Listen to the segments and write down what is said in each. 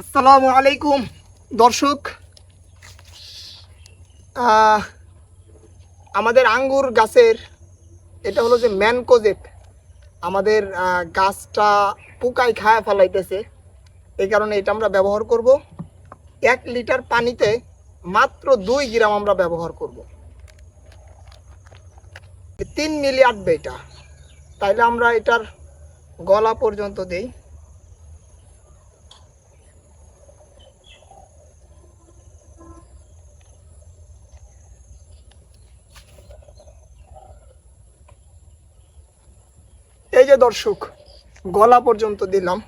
আসসালামু আলাইকুম দর্শক। আমাদের আঙ্গুর গাছের এটা হলো যে ম্যানকোজেব, আমাদের গাছটা পোকায় খায়া ফেলাইতেছে। এই কারণে এটা আমরা ব্যবহার করব। 1 লিটার পানিতে মাত্র 2 গ্রাম আমরা ব্যবহার করব। 3 মিলি আটবে এটা। তাইলে আমরা এটার গলা পর্যন্ত দেই। এই যে দর্শক, গলা পর্যন্ত দিলাম।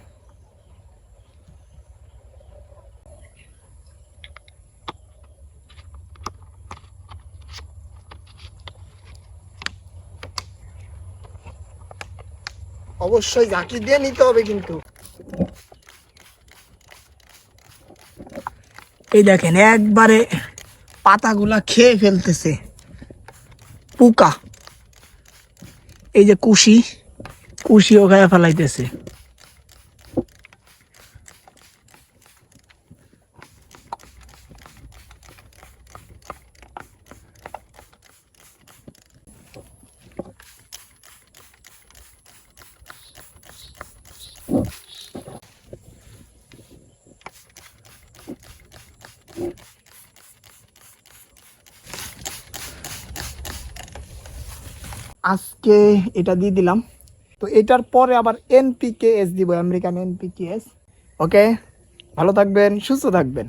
অবশ্যই ঝাঁকি দিয়ে নিতে হবে কিন্তু। এই দেখেন একবারে পাতাগুলা খেয়ে ফেলতেছে পোকা। এই যে কুশিও খায়া ফেলাইতেছে। আজকে এটা দিয়ে দিলাম, তো এটার পরে আবার NPKS দিব, আমেরিকান NPKS। ওকে, ভালো থাকবেন, সুস্থ থাকবেন।